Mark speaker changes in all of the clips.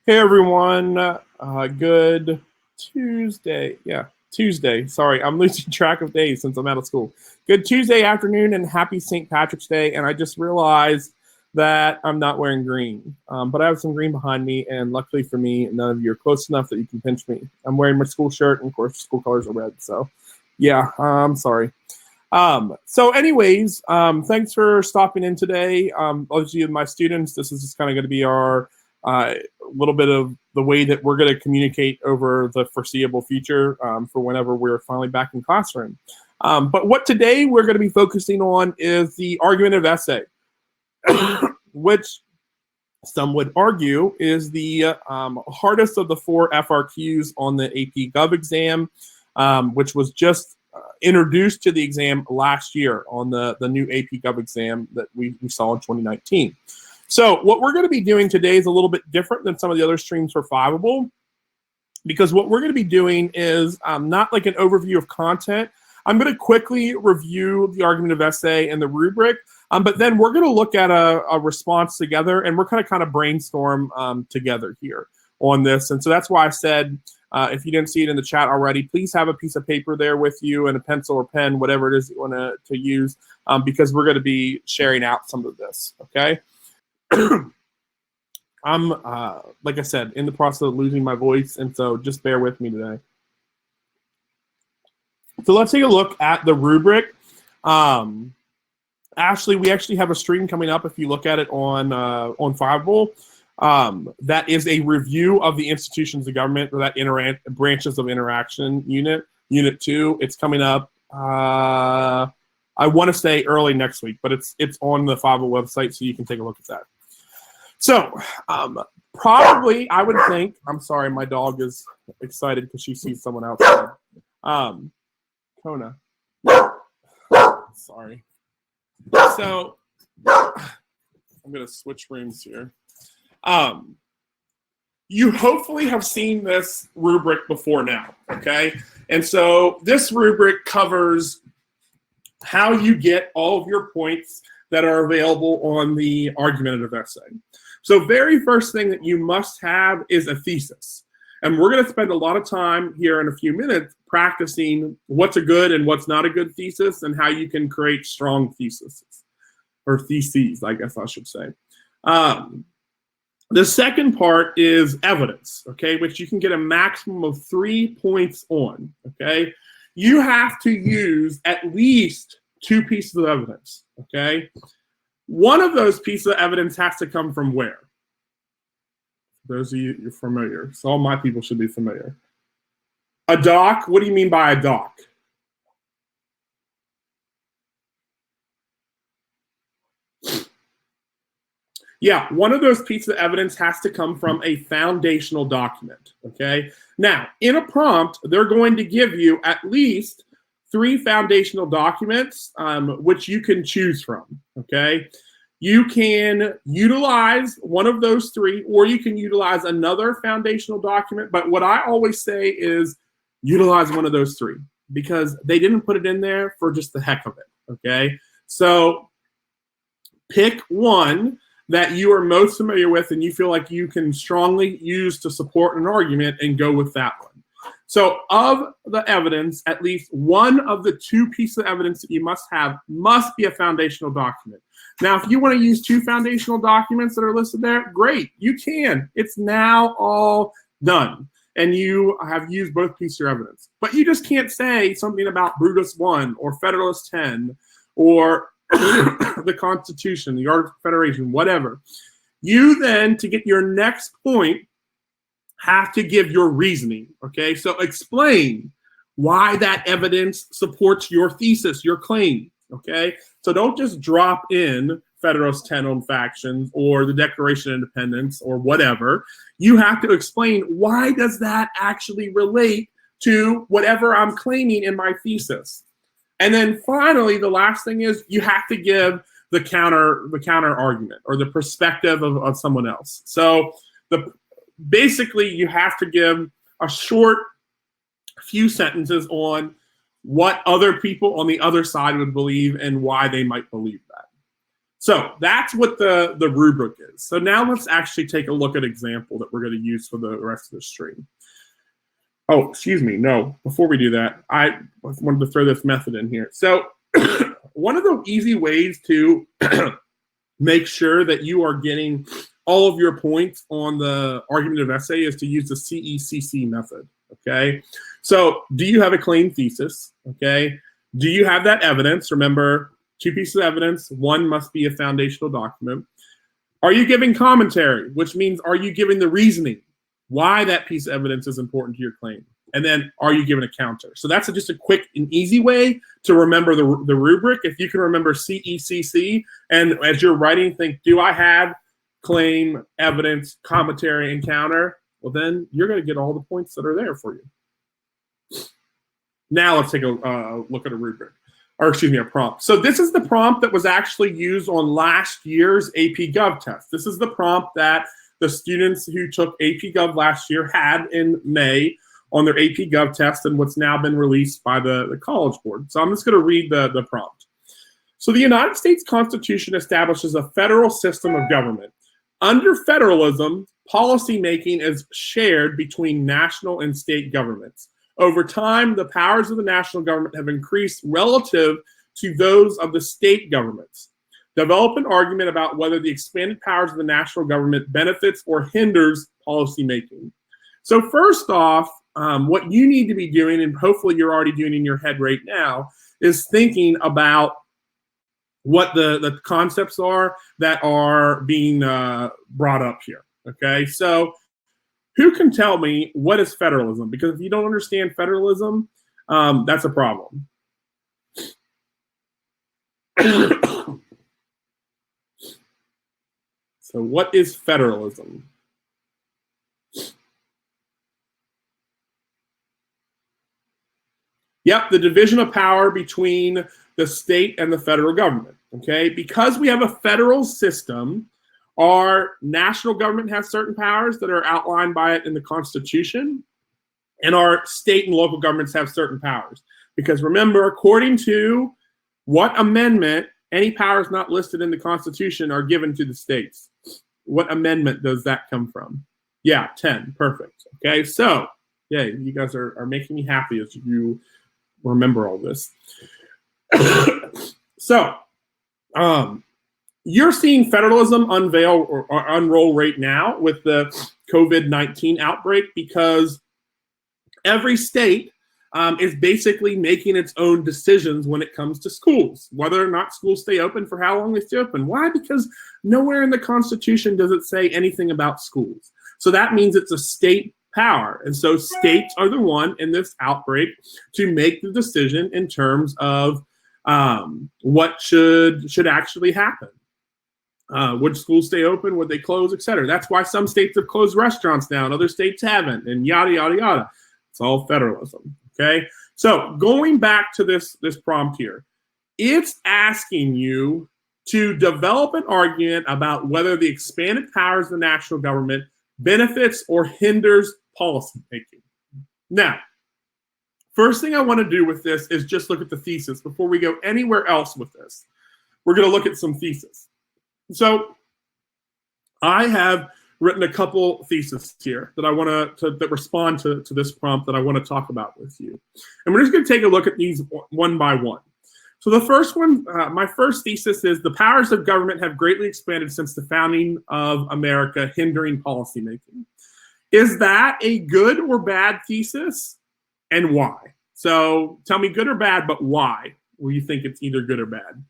Speaker 1: Hey everyone, good Tuesday. Yeah, Tuesday. Sorry, I'm losing track of days since I'm out of school. Good Tuesday afternoon and happy St. Patrick's Day. And I just realized that I'm not wearing green, but I have some green behind me. And luckily for me, none of you are close enough that you can pinch me. I'm wearing my school shirt, and of course, school colors are red. So, yeah, I'm sorry. Thanks for stopping in today. Obviously, my students, this is just kind of going to be our little bit of the way that we're going to communicate over the foreseeable future for whenever we're finally back in classroom. But what today we're going to be focusing on is the argumentative essay, which some would argue is the hardest of the four FRQs on the AP Gov exam, which was just introduced to the exam last year on the new AP Gov exam that we saw in 2019. So what we're going to be doing today is a little bit different than some of the other streams for Fiveable, because what we're going to be doing is not like an overview of content. I'm going to quickly review the argumentative essay and the rubric, but then we're going to look at a response together, and we're going to kind of brainstorm together here on this. And so that's why I said, if you didn't see it in the chat already, please have a piece of paper there with you and a pencil or pen, whatever it is you want to use, because we're going to be sharing out some of this, okay? I'm, like I said, in the process of losing my voice, and so just bear with me today. So let's take a look at the rubric. Ashley, we actually have a stream coming up if you look at it on Fiveable. That is a review of the institutions of government, or that branches of interaction unit 2. It's coming up, I want to say early next week, but it's on the Fiveable website, so you can take a look at that. So probably I would think, I'm sorry, my dog is excited because she sees someone outside. Kona. Sorry. So I'm going to switch rooms here. You hopefully have seen this rubric before now, okay? And so this rubric covers how you get all of your points that are available on the argumentative essay. So very first thing that you must have is a thesis. And we're going to spend a lot of time here in a few minutes practicing what's a good and what's not a good thesis, and how you can create strong theses, or theses, I guess I should say. The second part is evidence, okay, which you can get a maximum of 3 points on, okay? You have to use at least 2 pieces of evidence, okay? One of those pieces of evidence has to come from where? Those of you, you're familiar. So all my people should be familiar. A doc, what do you mean by a doc? Yeah, one of those pieces of evidence has to come from a foundational document, okay? Now, in a prompt, they're going to give you at least 3 foundational documents, which you can choose from, okay? You can utilize one of those 3, or you can utilize another foundational document, but what I always say is utilize one of those 3, because they didn't put it in there for just the heck of it, okay? So pick one that you are most familiar with and you feel like you can strongly use to support an argument, and go with that one. So of the evidence, at least one of the 2 pieces of evidence that you must have must be a foundational document. Now, if you want to use 2 foundational documents that are listed there, great, you can. It's now all done, and you have used both pieces of evidence. But you just can't say something about Brutus 1 or Federalist 10 or the Constitution, the Articles of Confederation, whatever. You then, to get your next point, have to give your reasoning, okay? So explain why that evidence supports your thesis, your claim, okay? So don't just drop in Federalist 10 on factions or the Declaration of Independence or whatever. You have to explain, why does that actually relate to whatever I'm claiming in my thesis? And then finally, the last thing is you have to give the counter argument, or the perspective of someone else. So basically, you have to give a short few sentences on what other people on the other side would believe and why they might believe that. So that's what the rubric is. So now let's actually take a look at an example that we're going to use for the rest of the stream. Oh, excuse me. No, before we do that, I wanted to throw this method in here. So one of the easy ways to make sure that you are getting all of your points on the argumentative essay is to use the CECC method, okay? So do you have a claim thesis, okay? Do you have that evidence? Remember, 2 pieces of evidence, 1 must be a foundational document. Are you giving commentary, which means are you giving the reasoning why that piece of evidence is important to your claim? And then are you giving a counter? So that's just a quick and easy way to remember the rubric. If you can remember CECC, and as you're writing, think, do I have claim, evidence, commentary, and counter? Well, then you're going to get all the points that are there for you. Now let's take a look at a rubric. Or excuse me, a prompt. So this is the prompt that was actually used on last year's AP Gov test. This is the prompt that the students who took AP Gov last year had in May on their AP Gov test, and what's now been released by the College Board. So I'm just going to read the prompt. So the United States Constitution establishes a federal system of government. Under federalism, policymaking is shared between national and state governments. Over time, the powers of the national government have increased relative to those of the state governments. Develop an argument about whether the expanded powers of the national government benefits or hinders policymaking. So first off, what you need to be doing, and hopefully you're already doing in your head right now, is thinking about what the concepts are that are being brought up here, okay? So who can tell me what is federalism? Because if you don't understand federalism, that's a problem. So what is federalism? Yep, the division of power between the state and the federal government, okay? Because we have a federal system, our national government has certain powers that are outlined by it in the Constitution, and our state and local governments have certain powers. Because remember, according to what amendment, any powers not listed in the Constitution are given to the states. What amendment does that come from? Yeah, 10, perfect. Okay, so, yeah, you guys are making me happy as you remember all this. So, you're seeing federalism unveil or unroll right now with the COVID-19 outbreak because every state is basically making its own decisions when it comes to schools, whether or not schools stay open, for how long they stay open. Why? Because nowhere in the Constitution does it say anything about schools. So that means it's a state power. And so states are the one in this outbreak to make the decision in terms of what should actually happen. Would schools stay open? Would they close, et cetera? That's why some states have closed restaurants down, other states haven't, and yada, yada, yada. It's all federalism, okay? So going back to this prompt here, it's asking you to develop an argument about whether the expanded powers of the national government benefits or hinders policymaking. Now, first thing I want to do with this is just look at the thesis before we go anywhere else with this. We're going to look at some thesis. So I have written a couple theses here that I want that respond to this prompt that I want to talk about with you. And we're just going to take a look at these one by one. So the first one, my first thesis is the powers of government have greatly expanded since the founding of America, hindering policymaking. Is that a good or bad thesis, and why? So tell me good or bad, but why will you think it's either good or bad?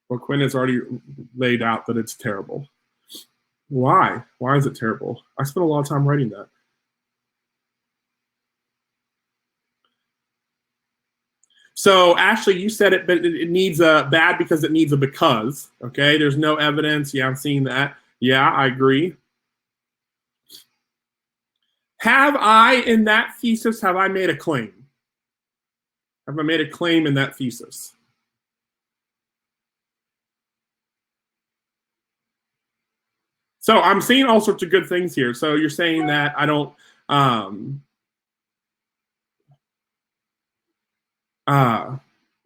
Speaker 1: Well, Quinn has already laid out that it's terrible. Why? Why is it terrible? I spent a lot of time writing that. So Ashley, you said it, but it needs a bad because it needs a because. Okay, there's no evidence. Yeah, I'm seeing that. Yeah, I agree. Have I, in that thesis, have I made a claim? Have I made a claim in that thesis? So I'm seeing all sorts of good things here. So you're saying that I don't,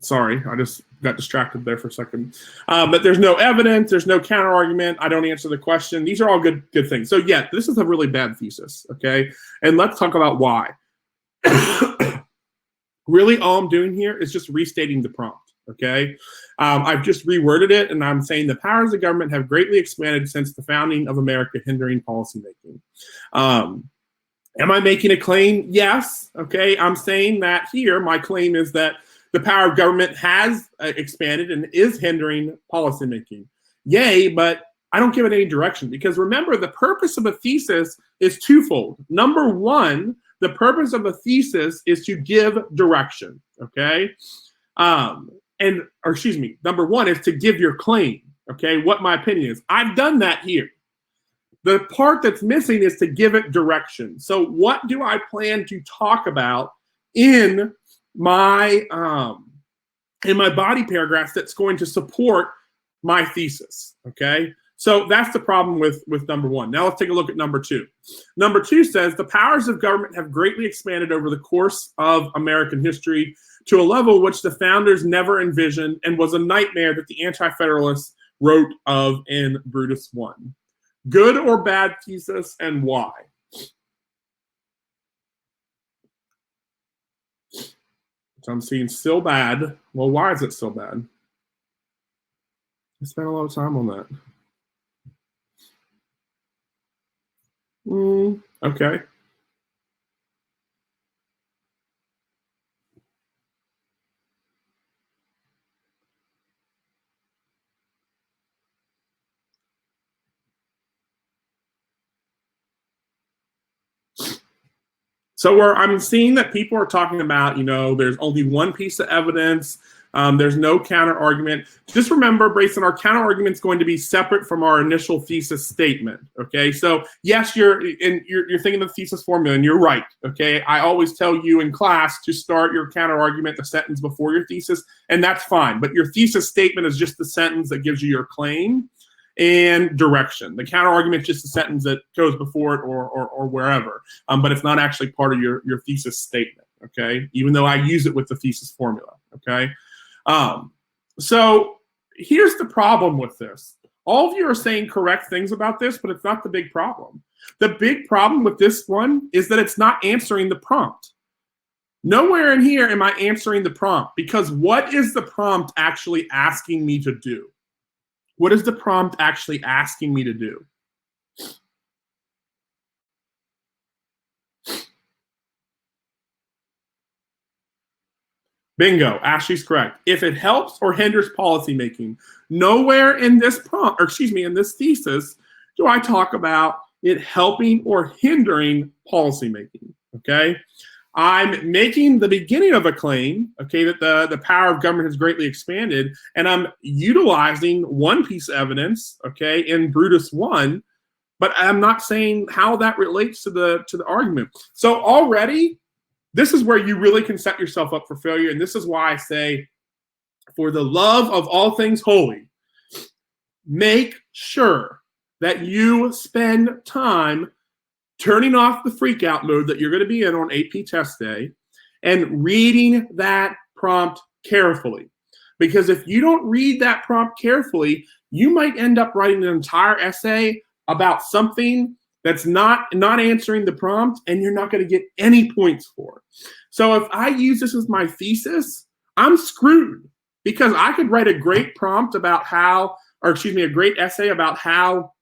Speaker 1: Sorry, I just got distracted there for a second. But there's no evidence. There's no counter argument. I don't answer the question. These are all good things. So yeah, this is a really bad thesis. Okay, and let's talk about why. Really, all I'm doing here is just restating the prompt. Okay, I've just reworded it, and I'm saying the powers of government have greatly expanded since the founding of America, hindering policymaking. Am I making a claim? Yes. Okay, I'm saying that here. My claim is that the power of government has expanded and is hindering policymaking. Yay, but I don't give it any direction, because remember, the purpose of a thesis is twofold. Number one, the purpose of a thesis is to give direction, okay? Number one is to give your claim, okay, what my opinion is. I've done that here. The part that's missing is to give it direction. So what do I plan to talk about in my body paragraphs that's going to support my thesis, okay? So that's the problem with number one. Now let's take a look at number two. Number two says the powers of government have greatly expanded over the course of American history to a level which the founders never envisioned and was a nightmare that the Anti-Federalists wrote of in Brutus I. Good or bad thesis, and why? So I'm seeing still bad. Well, why is it still bad? I spent a lot of time on that. Okay. So where I'm seeing that people are talking about, there's only one piece of evidence. There's no counter argument. Just remember, Brayson, our counter argument is going to be separate from our initial thesis statement. Okay, so yes, you're thinking of the thesis formula, and you're right. Okay, I always tell you in class to start your counter argument the sentence before your thesis, and that's fine. But your thesis statement is just the sentence that gives you your claim and direction. The counter argument is just a sentence that goes before it or wherever, but it's not actually part of your thesis statement. Okay, even though I use it with the thesis formula. Okay. So here's the problem with this. All of you are saying correct things about this, but it's not the big problem. The big problem with this one is that it's not answering the prompt. Nowhere in here am I answering the prompt, because what is the prompt actually asking me to do? What is the prompt actually asking me to do? Bingo, Ashley's correct. If it helps or hinders policymaking, nowhere in this prompt, in this thesis, do I talk about it helping or hindering policymaking, okay? I'm making the beginning of a claim, okay, that the power of government has greatly expanded, and I'm utilizing one piece of evidence, okay, in Brutus I, but I'm not saying how that relates to the argument. So already, this is where you really can set yourself up for failure, and this is why I say, for the love of all things holy, make sure that you spend time turning off the freak out mode that you're going to be in on AP test day and reading that prompt carefully. Because if you don't read that prompt carefully, you might end up writing an entire essay about something that's not answering the prompt, and you're not going to get any points for it. So if I use this as my thesis, I'm screwed, because I could write a great prompt about a great essay about how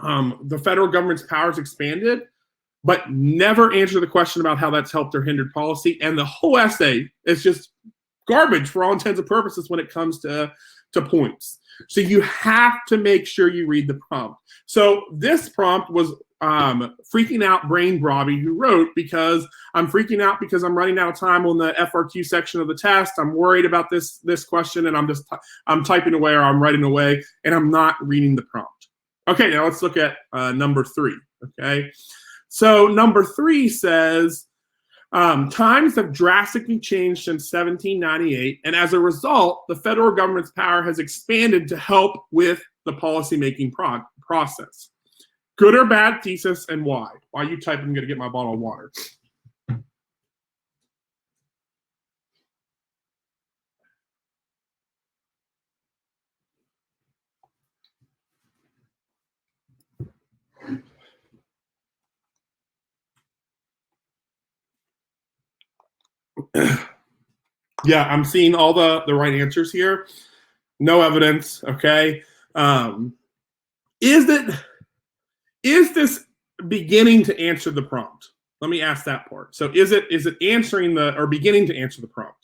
Speaker 1: the federal government's powers expanded, but never answer the question about how that's helped or hindered policy. And the whole essay is just garbage for all intents and purposes when it comes to points. So you have to make sure you read the prompt. So this prompt was freaking out Brain Brobby, who wrote, because I'm freaking out because I'm running out of time on the FRQ section of the test. I'm worried about this question, and I'm typing away, or I'm writing away, and I'm not reading the prompt. Okay, now let's look at number 3. Okay, so number 3 says, times have drastically changed since 1798, and as a result, the federal government's power has expanded to help with the policymaking process. Good or bad thesis, and why? While you type, I'm going to get my bottle of water. Yeah, I'm seeing all the right answers here. No evidence, okay? Is this beginning to answer the prompt? Let me ask that part. So is it answering or beginning to answer the prompt?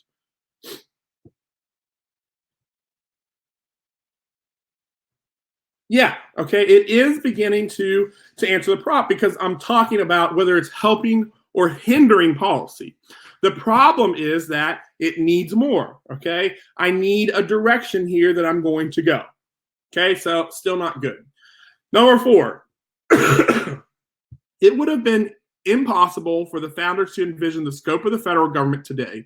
Speaker 1: Yeah, okay, it is beginning to answer the prompt because I'm talking about whether it's helping or hindering policy. The problem is that it needs more, okay? I need a direction here that I'm going to go. Okay, so still not good. Number 4, it would have been impossible for the founders to envision the scope of the federal government today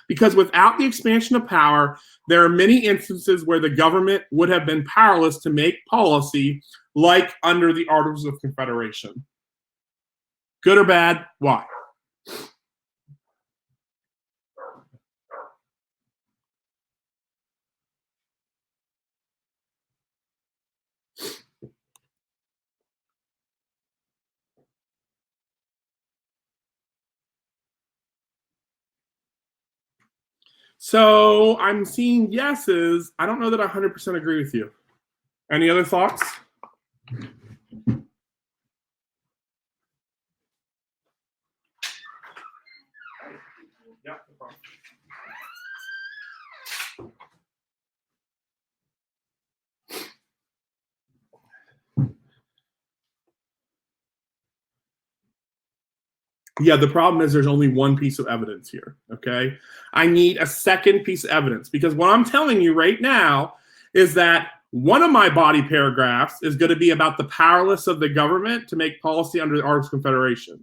Speaker 1: because without the expansion of power, there are many instances where the government would have been powerless to make policy, like under the Articles of Confederation. Good or bad? Why? So I'm seeing yeses. I don't know that I 100% agree with you. Any other thoughts? Yeah, the problem is there's only one piece of evidence here, okay? I need a second piece of evidence because what I'm telling you right now is that one of my body paragraphs is going to be about the powerless of the government to make policy under the Articles of Confederation.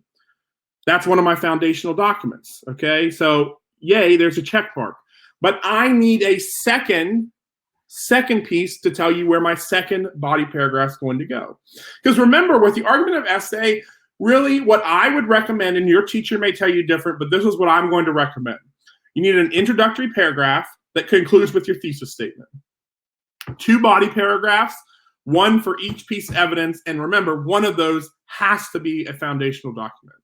Speaker 1: That's one of my foundational documents, okay? So, yay, there's a check mark. But I need a second piece to tell you where my second body paragraph is going to go. Because remember, with the argumentative essay, really what I would recommend, and your teacher may tell you different, but this is what I'm going to recommend. You need an introductory paragraph that concludes with your thesis statement. 2 body paragraphs, 1 for each piece of evidence, and remember, one of those has to be a foundational document.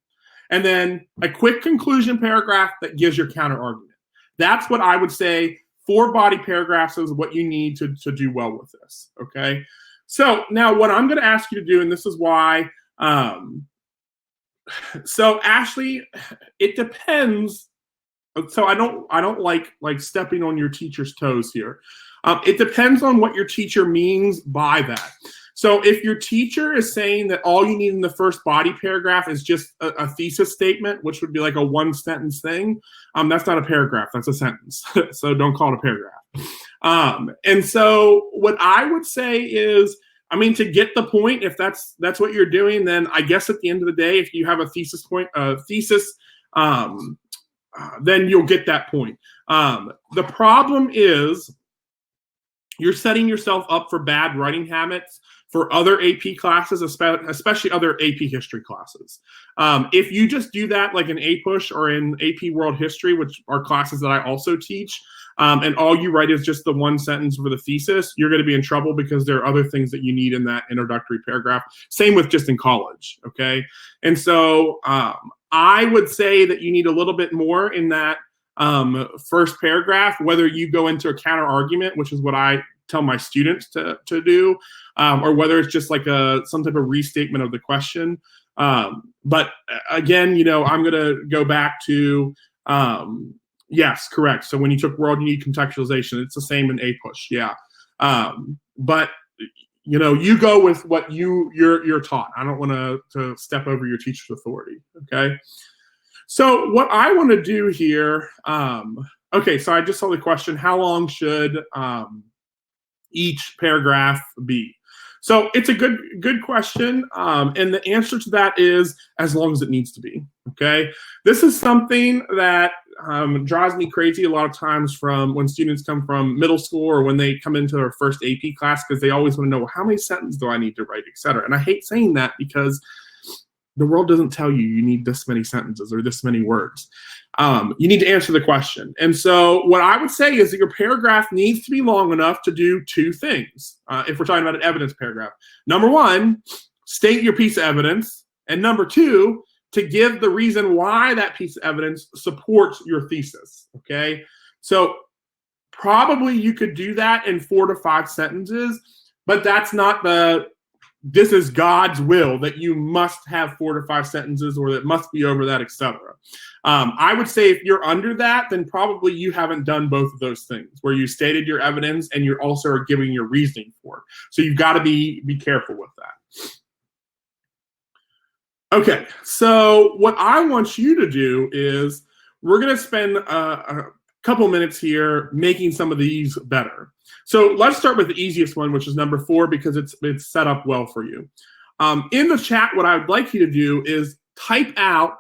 Speaker 1: And then a quick conclusion paragraph that gives your counter argument. That's what I would say 4 body paragraphs is what you need to do well with this, okay? So now what I'm going to ask you to do, and this is why, so Ashley, it depends. So I don't like stepping on your teacher's toes here. It depends on what your teacher means by that. So if your teacher is saying that all you need in the first body paragraph is just a thesis statement, which would be like a 1-sentence thing, that's not a paragraph, that's a sentence. So don't call it a paragraph. And so what I would say is, I mean, to get the point, if that's what you're doing, then I guess at the end of the day, if you have a thesis, then you'll get that point. The problem is you're setting yourself up for bad writing habits for other AP classes, especially other AP history classes. If you just do that like in APUSH or in AP World History, which are classes that I also teach, and all you write is just the 1 sentence for the thesis, you're going to be in trouble because there are other things that you need in that introductory paragraph. Same with just in college, okay? And so I would say that you need a little bit more in that first paragraph, whether you go into a counter argument, which is what I tell my students to do, or whether it's just like some type of restatement of the question. But again, I'm going to go back to, yes, correct. So when you took world, you need contextualization. It's the same in APUSH, yeah. But you go with what you're taught. I don't want to step over your teacher's authority, okay? So what I want to do here, okay, so I just saw the question, how long should each paragraph be? So it's a good question, and the answer to that is as long as it needs to be, okay? This is something that drives me crazy a lot of times from when students come from middle school or when they come into their first AP class, because they always want to know, well, how many sentences do I need to write, et cetera. And I hate saying that because the world doesn't tell you need this many sentences or this many words. You need to answer the question. And so what I would say is that your paragraph needs to be long enough to do 2 things. If we're talking about an evidence paragraph. Number 1, state your piece of evidence. And number 2, to give the reason why that piece of evidence supports your thesis, okay? So probably you could do that in 4 to 5 sentences, but that's not this is God's will that you must have 4 to 5 sentences or that must be over that, etc. I would say if you're under that, then probably you haven't done both of those things where you stated your evidence and you're also giving your reasoning for it. So you've got to be careful with that. Okay, so what I want you to do is we're going to spend a couple minutes here making some of these better. So let's start with the easiest one, which is number 4, because it's set up well for you. In the chat, what I would like you to do is type out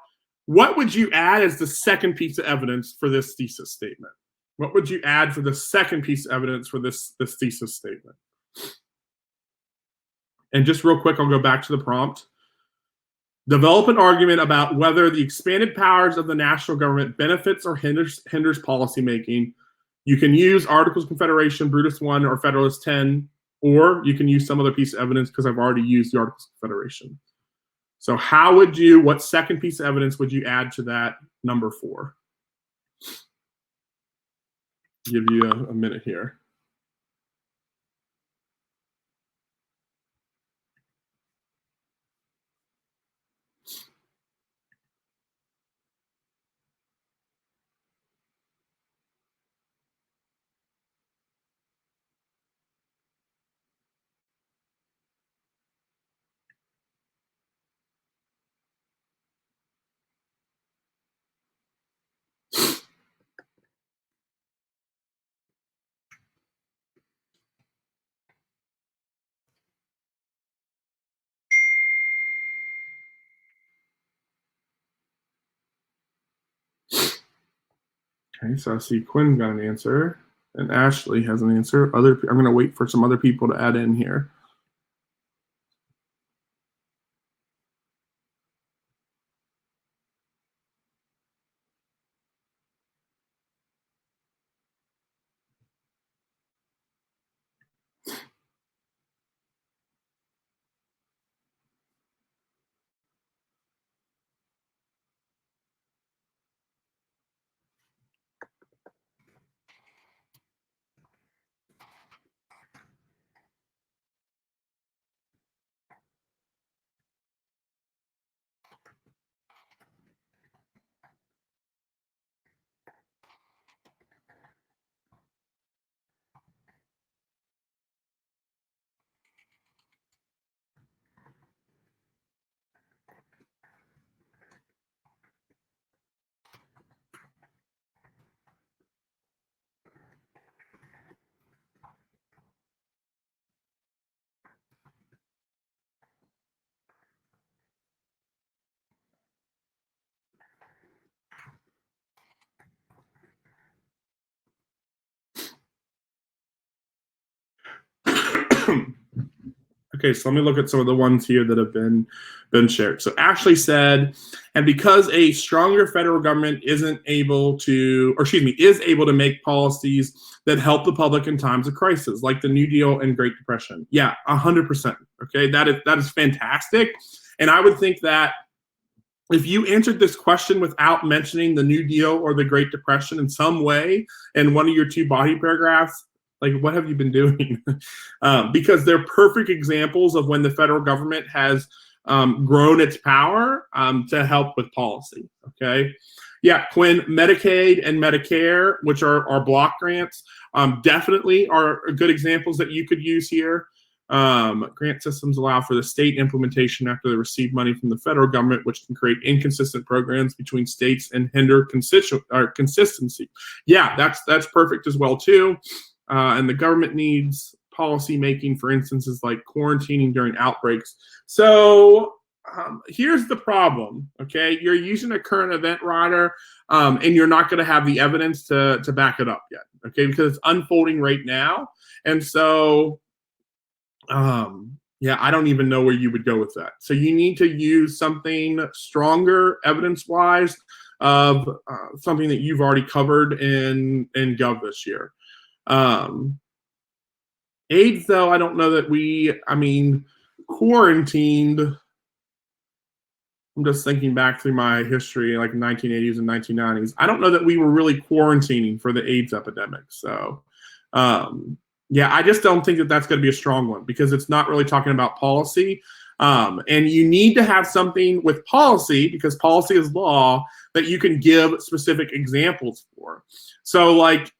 Speaker 1: what would you add as the second piece of evidence for this thesis statement. What would you add for the second piece of evidence for this thesis statement? And just real quick, I'll go back to the prompt. Develop an argument about whether the expanded powers of the national government benefits or hinders policymaking. You can use Articles of Confederation, Brutus 1, or Federalist 10, or you can use some other piece of evidence because I've already used the Articles of Confederation. So what second piece of evidence would you add to that number 4? Give you a minute here. Okay, so I see Quinn's got an answer, and Ashley has an answer. I'm going to wait for some other people to add in here. Okay, so let me look at some of the ones here that have been shared. So Ashley said, and because a stronger federal government is able to make policies that help the public in times of crisis, like the New Deal and Great Depression. Yeah, 100%. Okay, that is fantastic. And I would think that if you answered this question without mentioning the New Deal or the Great Depression in some way in one of your 2 body paragraphs, like, what have you been doing? Because they're perfect examples of when the federal government has grown its power to help with policy, okay? Yeah, Quinn, Medicaid and Medicare, which are block grants, definitely are good examples that you could use here. Grant systems allow for the state implementation after they receive money from the federal government, which can create inconsistent programs between states and hinder consistency. Yeah, that's perfect as well, too. And the government needs policy making for instances like quarantining during outbreaks. So here's the problem, okay? You're using a current event writer, and you're not going to have the evidence to back it up yet, okay? Because it's unfolding right now. And so, yeah, I don't even know where you would go with that. So you need to use something stronger evidence-wise of something that you've already covered in Gov this year. AIDS, though, I don't know that quarantined. I'm just thinking back through my history, like 1980s and 1990s. I don't know that we were really quarantining for the AIDS epidemic. So, yeah, I just don't think that that's going to be a strong one because it's not really talking about policy. And you need to have something with policy because policy is law that you can give specific examples for. So like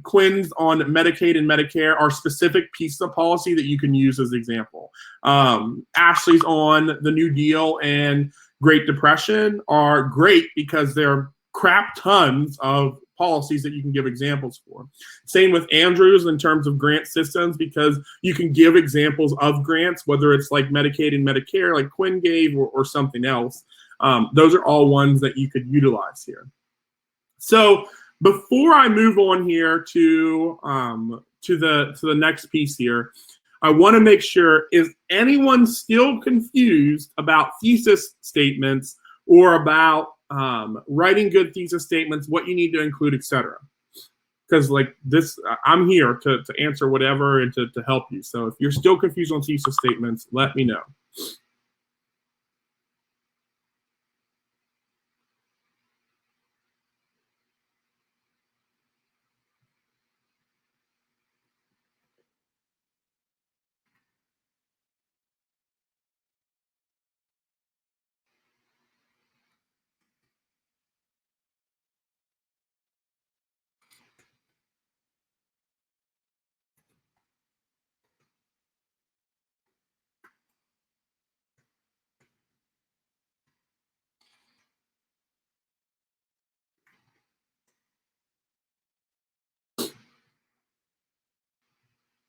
Speaker 1: Quinn's on Medicaid and Medicare are specific pieces of policy that you can use as an example. Ashley's on the New Deal and Great Depression are great because they're crap tons of policies that you can give examples for. Same with Andrews in terms of grant systems because you can give examples of grants, whether it's like Medicaid and Medicare like Quinn gave or something else. Those are all ones that you could utilize here. So before I move on here to the next piece here, I want to make sure, is anyone still confused about thesis statements or about writing good thesis statements, what you need to include, etc.? Because like this, I'm here to answer whatever and to help you. So if you're still confused on thesis statements, let me know.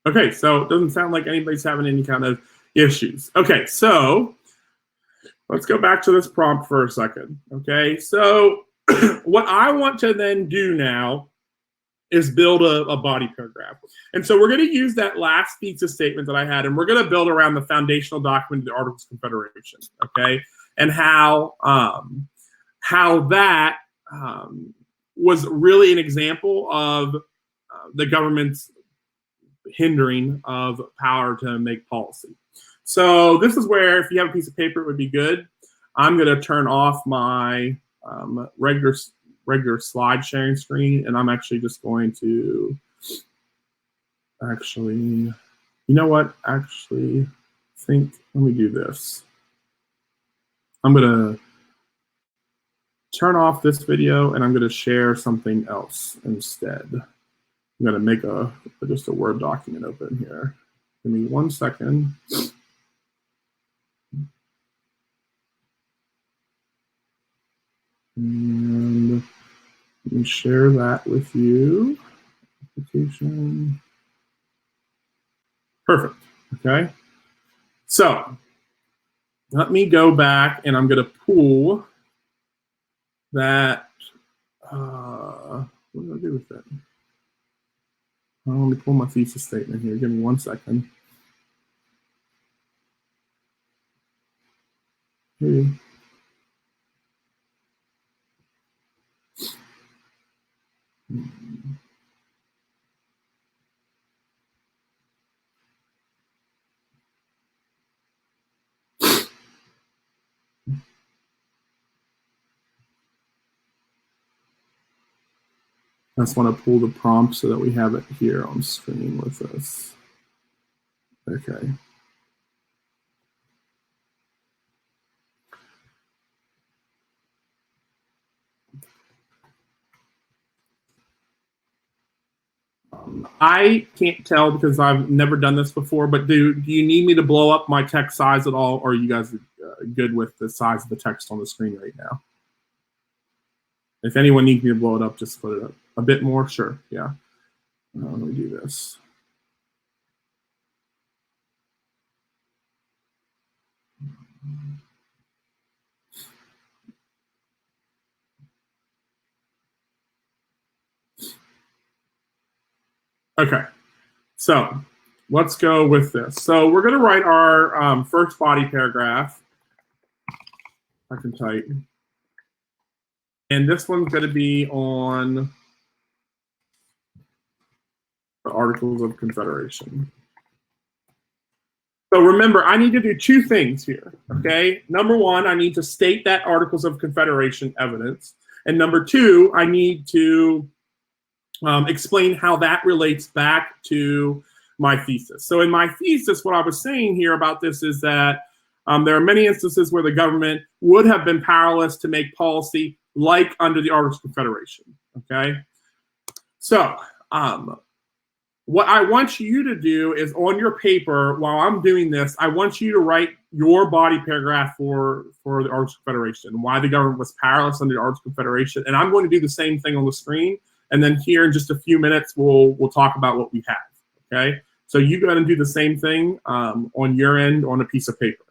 Speaker 1: Okay, so it doesn't sound like anybody's having any kind of issues. Okay, so let's go back to this prompt for a second. Okay, so what I want to then do now is build a body paragraph. And so we're going to use that last thesis statement that I had, and we're going to build around the foundational document of the Articles of Confederation, okay? And how that was really an example of the government's hindering of power to make policy. So this is where, if you have a piece of paper, it would be good. I'm going to turn off my regular slide sharing screen, and I'm actually just going to you know what? Actually, let me do this. I'm going to turn off this video, and I'm going to share something else instead. I'm going to make just a Word document open here. Give me 1 second. And let me share that with you. Application. Perfect. Okay. So let me go back, and I'm going to pull that. What do I do with that? Let me pull my thesis statement here. Give me 1 second. Okay. I just want to pull the prompt so that we have it here on screen with us. Okay. I can't tell because I've never done this before, but do you need me to blow up my text size at all, or are you guys good with the size of the text on the screen right now? If anyone needs me to blow it up, just put it up a bit more. Sure, yeah. Let me do this. Okay, so let's go with this. So we're going to write our first body paragraph. I can type. And this one's going to be on the Articles of Confederation. So remember, I need to do two things here, okay? Number one, I need to state that Articles of Confederation evidence. And number two, I need to explain how that relates back to my thesis. So in my thesis, what I was saying here about this is that there are many instances where the government would have been powerless to make policy like under the Articles of Confederation, okay? So what I want you to do is on your paper, while I'm doing this, I want you to write your body paragraph for the Articles of Confederation, why the government was powerless under the Articles of Confederation. And I'm going to do the same thing on the screen. And then here in just a few minutes, we'll talk about what we have, okay? So you go ahead and do the same thing on your end on a piece of paper.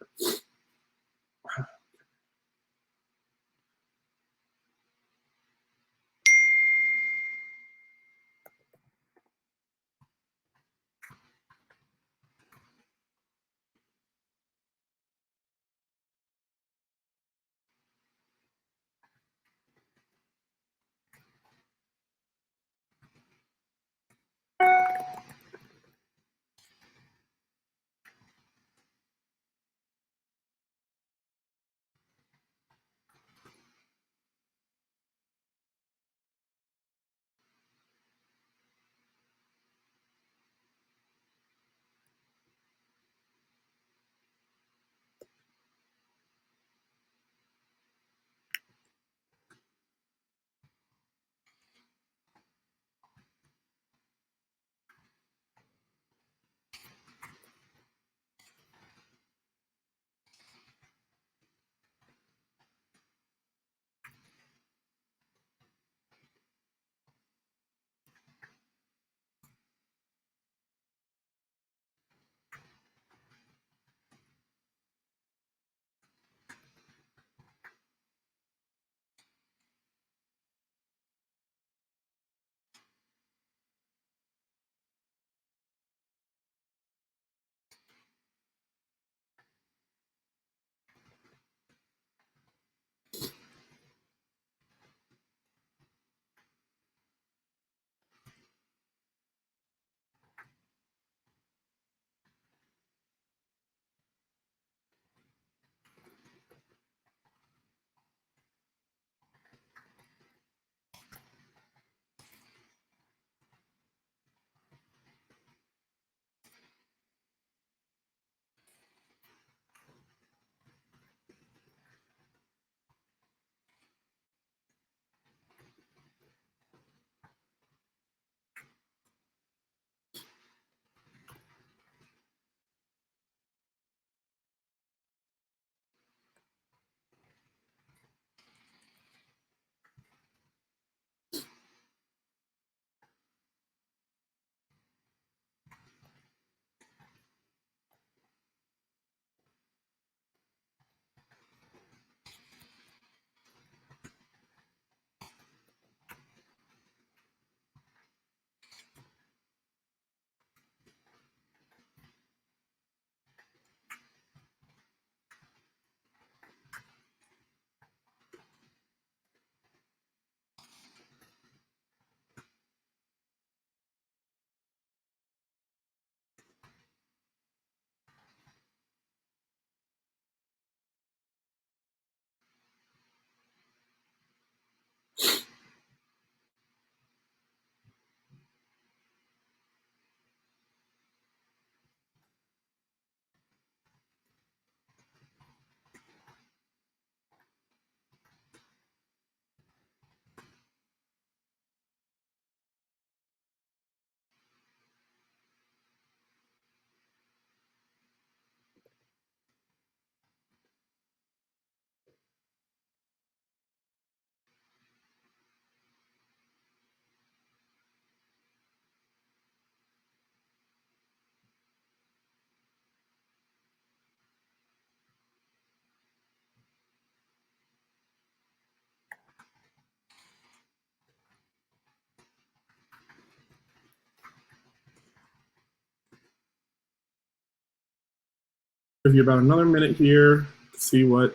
Speaker 1: Give you about another minute here to see what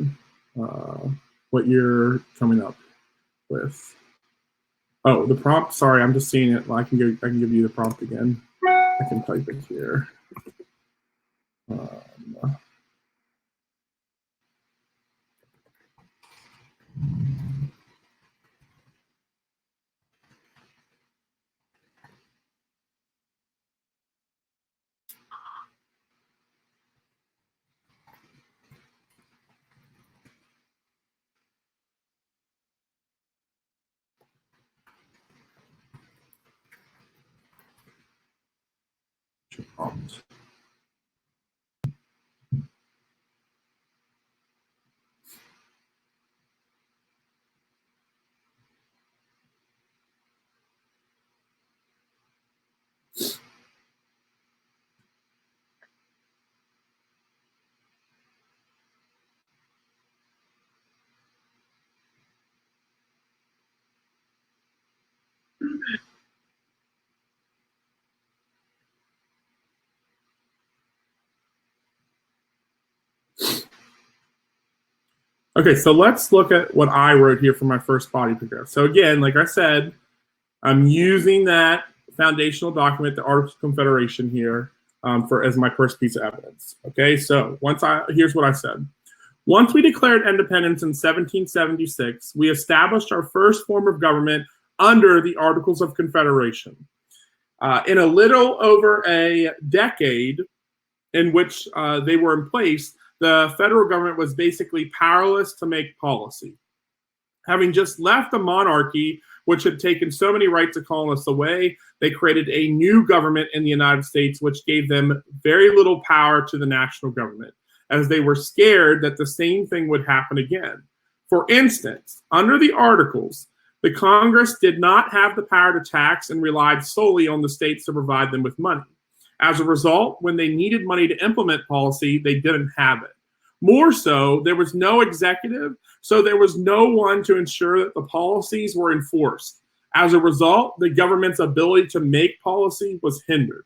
Speaker 1: you're coming up with. Oh, the prompt. Sorry, I'm just seeing it. I can give you the prompt again. I can type it here. Okay, so let's look at what I wrote here for my first body paragraph. So again, like I said, I'm using that foundational document, the Articles of Confederation here, for as my first piece of evidence. Okay, so here's what I said. Once we declared independence in 1776, we established our first form of government under the Articles of Confederation. In a little over a decade in which they were in place, the federal government was basically powerless to make policy. Having just left a monarchy which had taken so many rights of colonists away, they created a new government in the United States which gave them very little power to the national government, as they were scared that the same thing would happen again. For instance, under the Articles, the Congress did not have the power to tax and relied solely on the states to provide them with money. As a result, when they needed money to implement policy, they didn't have it. More so, there was no executive, so there was no one to ensure that the policies were enforced. As a result, the government's ability to make policy was hindered.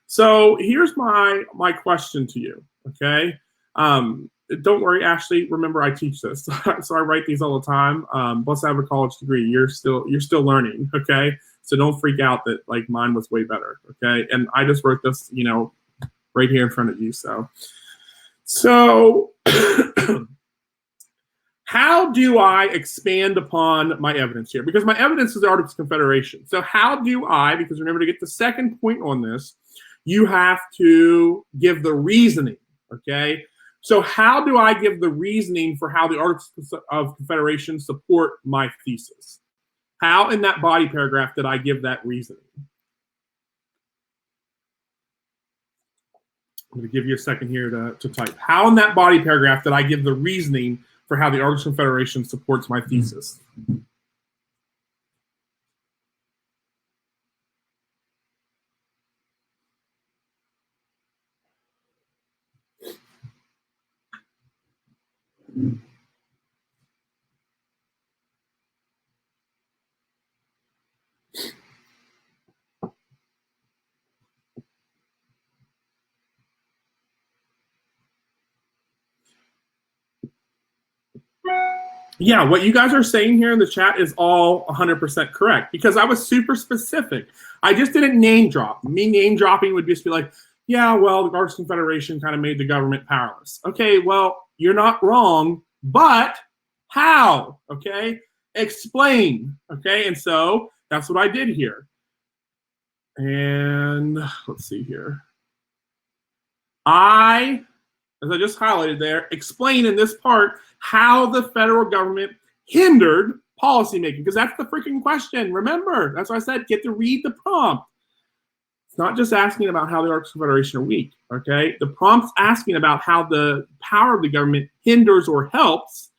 Speaker 1: So here's my question to you, okay? Don't worry, Ashley, remember I teach this. So I write these all the time. Plus I have a college degree. You're still learning, okay? So don't freak out that like mine was way better, okay? And I just wrote this, right here in front of you. So how do I expand upon my evidence here? Because my evidence is the Articles of Confederation. So how do I, because remember, to get the second point on this, you have to give the reasoning, okay? So how do I give the reasoning for how the Articles of Confederation support my thesis? How in that body paragraph did I give that reasoning? I'm going to give you a second here to type. How in that body paragraph did I give the reasoning for how the Articles of Confederation supports my thesis? Yeah, what you guys are saying here in the chat is all 100% correct, because I was super specific. I just didn't name drop. Me name dropping would just be like, yeah, well, the Articles of Confederation kind of made the government powerless. Okay, well, you're not wrong, but how? Okay, explain. Okay, and so that's what I did here. And let's see here. As I just highlighted there, explain in this part how the federal government hindered policymaking, because that's the freaking question. Remember, that's why I said get to read the prompt. It's not just asking about how the Articles of Confederation are weak, okay? The prompt's asking about how the power of the government hinders or helps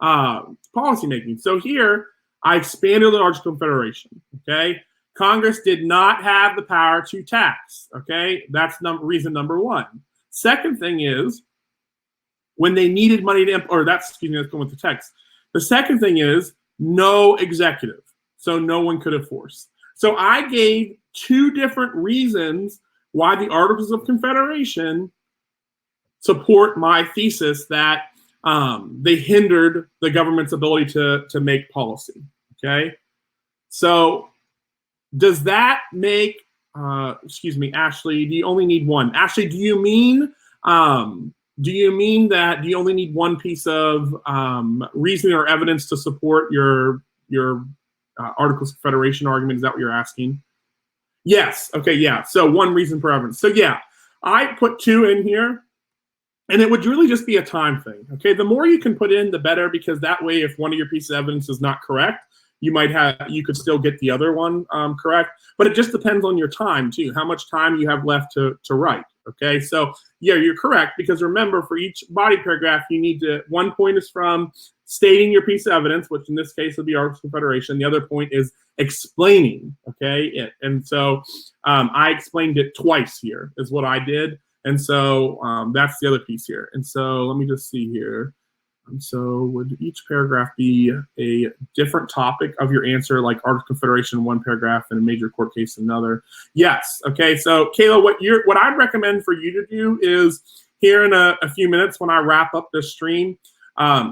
Speaker 1: policymaking. So here, I expanded on the Articles of Confederation, okay? Congress did not have the power to tax, okay? That's reason number one. Second thing is, when they needed money to let's go with the text. The second thing is no executive, so no one could enforce. So I gave two different reasons why the Articles of Confederation support my thesis that they hindered the government's ability to make policy, okay? So does that make, Ashley, do you only need one? Ashley, do you mean Do you mean that you only need one piece of reasoning or evidence to support your Articles of Confederation argument? Is that what you're asking? Yes. Okay. Yeah. So one reason per evidence. So yeah, I put 2 in here, and it would really just be a time thing. Okay. The more you can put in, the better, because that way, if one of your pieces of evidence is not correct, you could still get the other one correct. But it just depends on your time too, how much time you have left to write. Okay. So yeah, you're correct, because remember, for each body paragraph, you need to, one point is from stating your piece of evidence, which in this case would be Articles of Confederation. The other point is explaining, okay, it. And so I explained it twice here is what I did. And so that's the other piece here. And so let me just see here. So would each paragraph be a different topic of your answer, like Articles of Confederation one paragraph and a major court case another? Yes. Okay. So Kayla, what I'd recommend for you to do is, here in a few minutes when I wrap up this stream,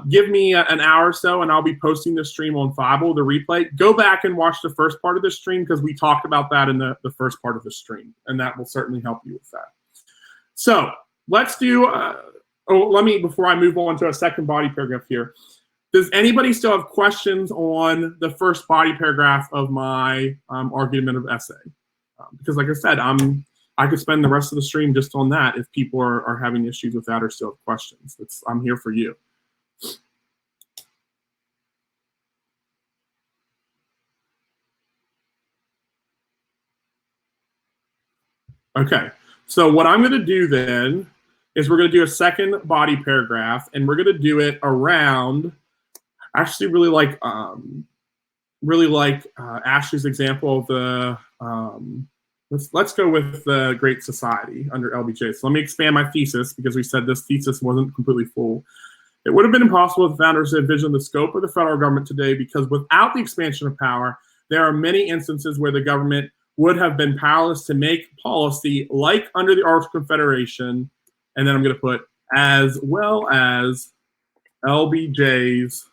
Speaker 1: give me an hour or so, and I'll be posting the stream on Fiverr, the replay. Go back and watch the first part of the stream, because we talked about that in the first part of the stream, and that will certainly help you with that. So let's do, before I move on to a second body paragraph here, does anybody still have questions on the first body paragraph of my argumentative essay? Because like I said, I could spend the rest of the stream just on that if people are having issues with that or still have questions. I'm here for you. Okay, so what I'm going to do then is we're going to do a second body paragraph, and we're going to do it around, actually really like Ashley's example of the, let's go with the Great Society under LBJ. So let me expand my thesis, because we said this thesis wasn't completely full. It would have been impossible if the founders had envisioned the scope of the federal government today, because without the expansion of power, there are many instances where the government would have been powerless to make policy, like under the Articles of Confederation, and then I'm going to put, as well as LBJ's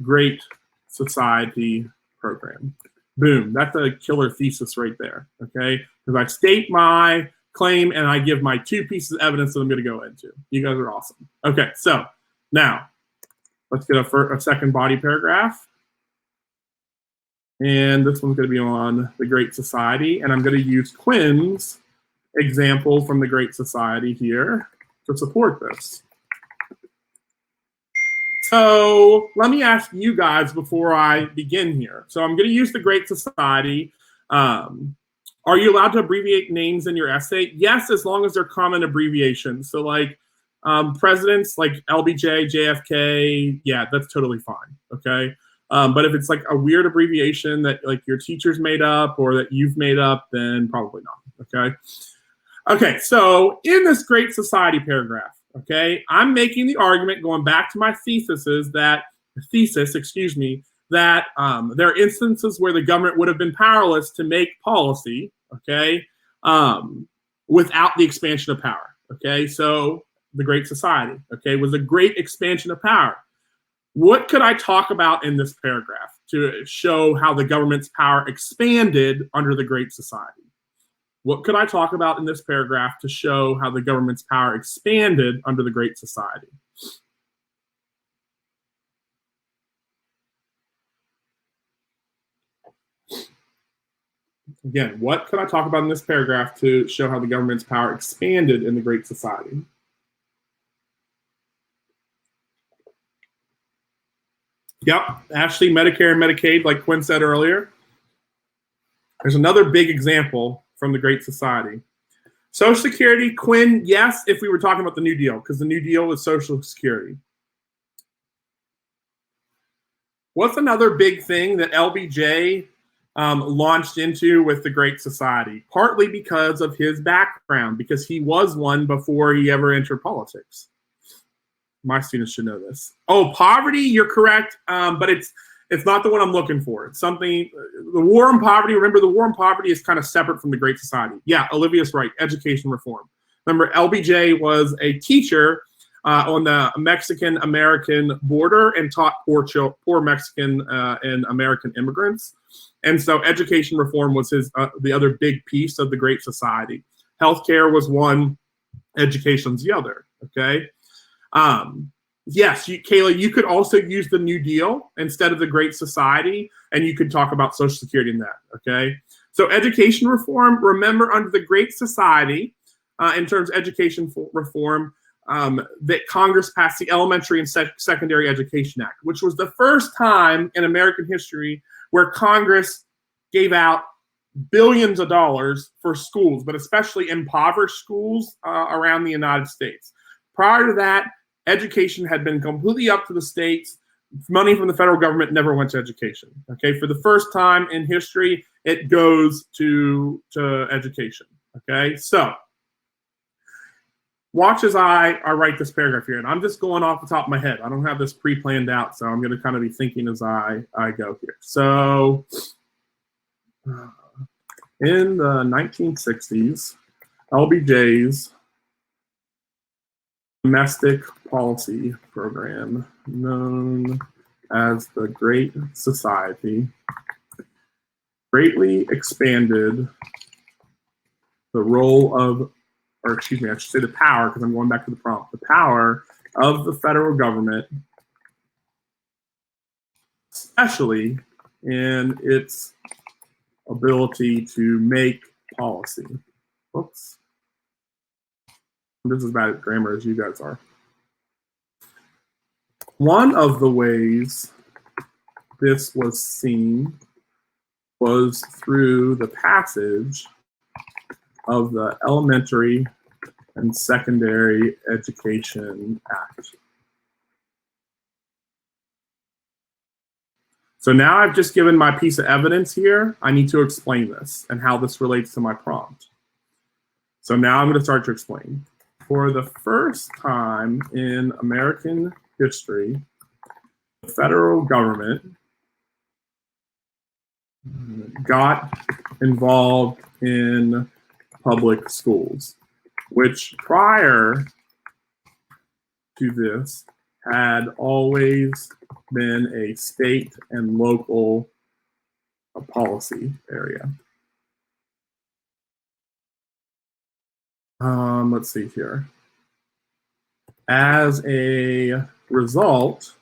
Speaker 1: Great Society program. Boom, that's a killer thesis right there, okay? Because I state my claim and I give my 2 pieces of evidence that I'm going to go into. You guys are awesome. Okay, so now let's get a second body paragraph. And this one's going to be on the Great Society, and I'm going to use Quinn's example from the Great Society here to support this. So let me ask you guys before I begin here. So I'm going to use the Great Society. Are you allowed to abbreviate names in your essay? Yes, as long as they're common abbreviations. So like presidents like LBJ, JFK, yeah, that's totally fine, okay? But if it's like a weird abbreviation that like your teacher's made up or that you've made up, then probably not, okay? Okay, so in this Great Society paragraph, okay, I'm making the argument, going back to my thesis, that there are instances where the government would have been powerless to make policy, okay, without the expansion of power, okay? So the Great Society, okay, was a great expansion of power. What could I talk about in this paragraph to show how the government's power expanded under the Great Society? What could I talk about in this paragraph to show how the government's power expanded under the Great Society? Again, what could I talk about in this paragraph to show how the government's power expanded in the Great Society? Yep, Ashley, Medicare and Medicaid, like Quinn said earlier. There's another big example from the Great Society. Social Security, Quinn, yes, if we were talking about the New Deal, because the New Deal was Social Security. What's another big thing that LBJ launched into with the Great Society? Partly because of his background, because he was one before he ever entered politics. My students should know this. Oh, poverty, you're correct, but it's not the one I'm looking for. It's something, the war on poverty, remember the war on poverty is kind of separate from the Great Society. Yeah, Olivia's right, education reform. Remember, LBJ was a teacher on the Mexican-American border and taught poor Mexican and American immigrants. And so education reform was the other big piece of the Great Society. Healthcare was one. Education's the other, okay? Yes, Kayla, you could also use the New Deal instead of the Great Society, and you could talk about Social Security in that, okay? So education reform, remember under the Great Society, in terms of education reform, that Congress passed the Elementary and Secondary Education Act, which was the first time in American history where Congress gave out billions of dollars for schools, but especially impoverished schools around the United States. Prior to that, education had been completely up to the states. Money from the federal government never went to education. Okay, for the first time in history, it goes to education. Okay, so watch as I write this paragraph here, and I'm just going off the top of my head. I don't have this pre-planned out, so I'm going to kind of be thinking as I go here. So in the 1960s, LBJ's domestic policy program, known as the Great Society, greatly expanded the role of, or excuse me, I should say the power, because I'm going back to the prompt, the power of the federal government, especially in its ability to make policy. Oops. I'm just as bad at grammar as you guys are. One of the ways this was seen was through the passage of the Elementary and Secondary Education Act. So now I've just given my piece of evidence here. I need to explain this and how this relates to my prompt. So now I'm going to start to explain. For the first time in American history, the federal government got involved in public schools, which prior to this had always been a state and local policy area. Let's see here. As a result,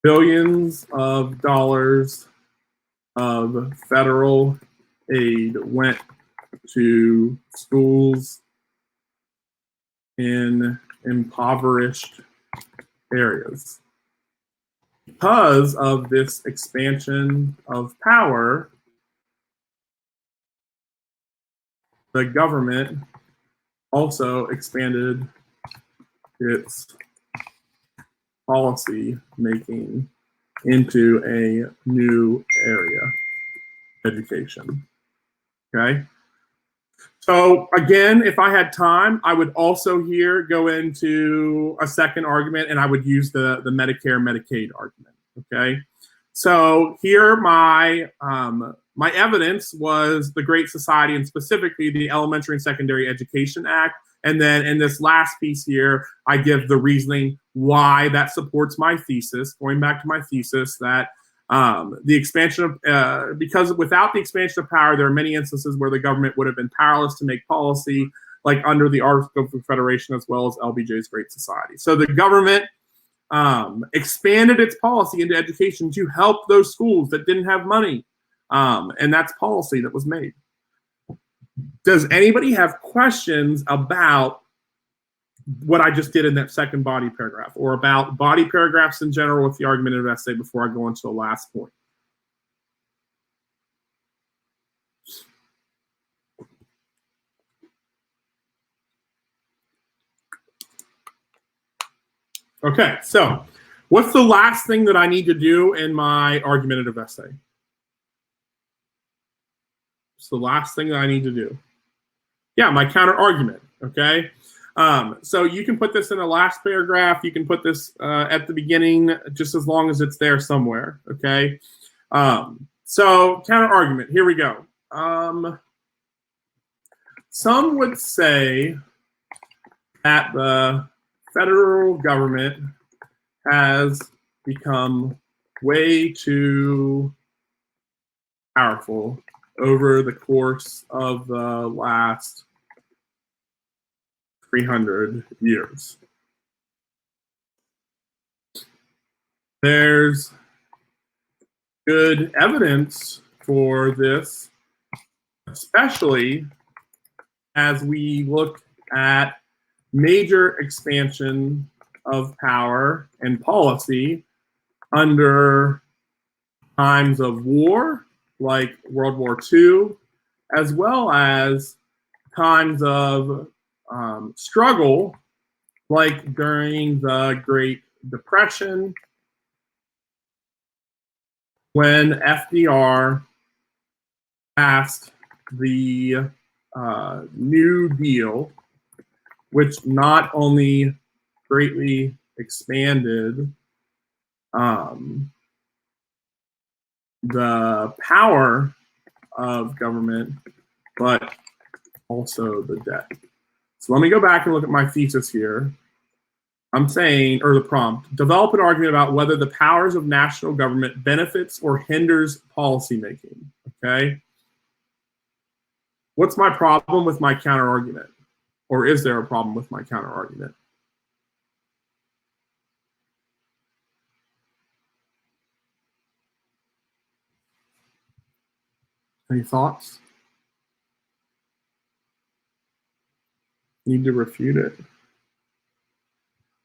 Speaker 1: billions of dollars of federal aid went to schools in impoverished areas. Because of this expansion of power, the government also expanded its policy making into a new area, education. Okay. So again, if I had time, I would also here go into a second argument, and I would use the Medicare Medicaid argument. Okay. So here my my evidence was the Great Society, and specifically the Elementary and Secondary Education Act. And then in this last piece here, I give the reasoning why that supports my thesis, going back to my thesis that the expansion of, because without the expansion of power, there are many instances where the government would have been powerless to make policy, like under the Articles of Confederation, as well as LBJ's Great Society. So the government expanded its policy into education to help those schools that didn't have money. And that's policy that was made. Does anybody have questions about what I just did in that second body paragraph, or about body paragraphs in general with the argumentative essay before I go into the last point? Okay, so what's the last thing that I need to do in my argumentative essay? It's the last thing that I need to do. Yeah, my counter argument, okay? So you can put this in the last paragraph. You can put this at the beginning, just as long as it's there somewhere, okay? So counter argument, here we go. Some would say that the federal government has become way too powerful over the course of the last 300 years. There's good evidence for this, especially as we look at major expansion of power and policy under times of war, like World War II, as well as times of struggle, like during the Great Depression, when FDR passed the New Deal, which not only greatly expanded the power of government, but also the debt. So let me go back and look at my thesis here. I'm saying, or the prompt, develop an argument about whether the powers of national government benefits or hinders policymaking, okay? What's my problem with my counter argument? Or is there a problem with my counter argument? Any thoughts? Need to refute it.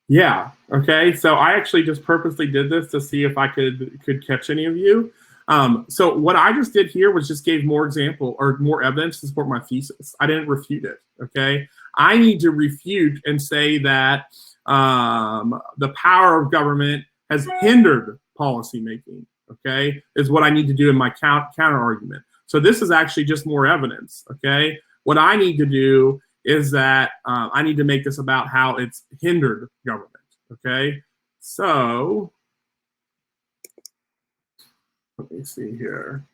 Speaker 1: Yeah, okay. So I actually just purposely did this to see if I could catch any of you. So what I just did here was just gave more example or more evidence to support my thesis. I didn't refute it, okay? I need to refute and say that the power of government has hindered policymaking, okay, is what I need to do in my counter argument. So this is actually just more evidence, okay? What I need to do is that I need to make this about how it's hindered government, okay? So let me see here.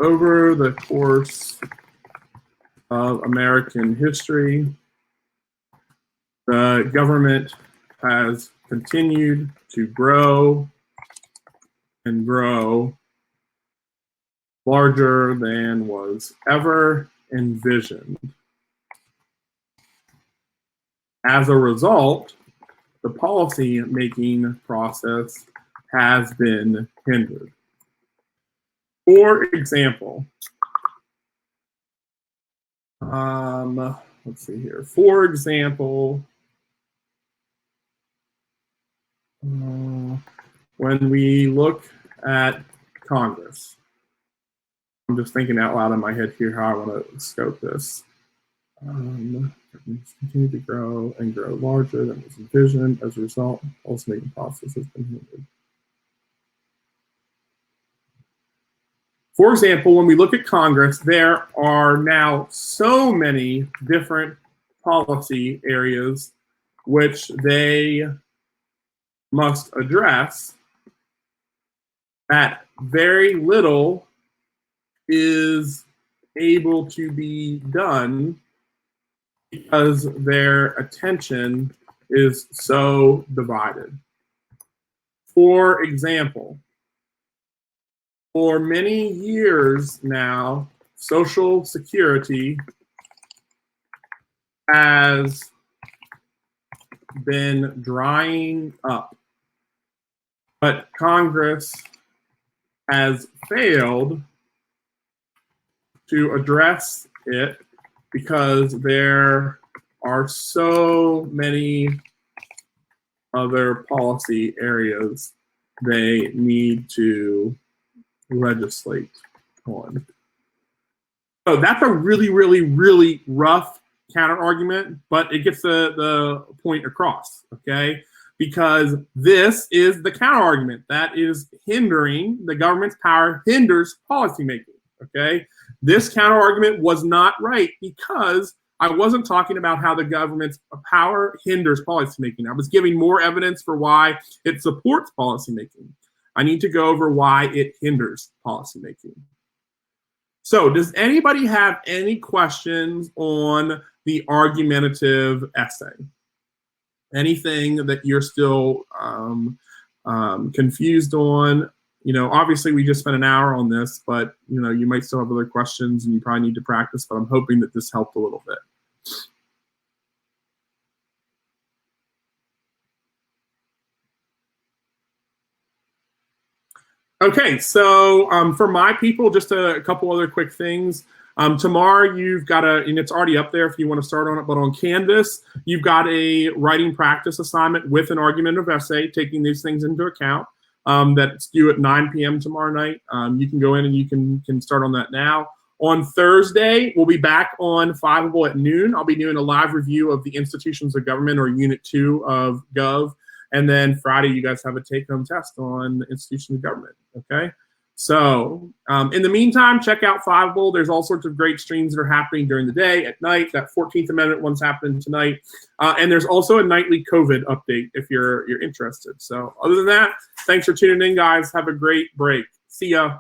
Speaker 1: Over the course of American history, the government has continued to grow and grow, larger than was ever envisioned. As a result, the policy-making process has been hindered. For example, let's see here. For example, when we look at Congress, I'm just thinking out loud in my head here how I want to scope this. Continue to grow and grow larger than was envisioned. As a result, the policy-making process has been hindered. For example, when we look at Congress, there are now so many different policy areas which they must address that very little is able to be done because their attention is so divided. For example, for many years now, Social Security has been drying up, but Congress has failed to address it because there are so many other policy areas they need to legislate on. So that's a really, really, really rough counter argument, but it gets the point across, okay? Because this is the counter argument that is hindering the government's power, hinders policymaking, okay? This counter argument was not right because I wasn't talking about how the government's power hinders policymaking. I was giving more evidence for why it supports policymaking. I need to go over why it hinders policymaking. So does anybody have any questions on the argumentative essay? Anything that you're still confused on? obviously we just spent an hour on this, but, you might still have other questions and you probably need to practice, but I'm hoping that this helped a little bit. Okay, so for my people, just a couple other quick things. Tomorrow you've got and it's already up there if you want to start on it, but on Canvas, you've got a writing practice assignment with an argumentative essay, taking these things into account. That's due at 9 p.m. tomorrow night. You can go in and you can start on that now. On Thursday, we'll be back on Fiveable at noon. I'll be doing a live review of the Institutions of Government, or Unit 2 of Gov. And then Friday, you guys have a take-home test on the Institutions of Government, okay? So in the meantime, check out Fiveable. There's all sorts of great streams that are happening during the day, at night. That 14th Amendment one's happening tonight. And there's also a nightly COVID update if you're interested. So other than that, thanks for tuning in, guys. Have a great break. See ya.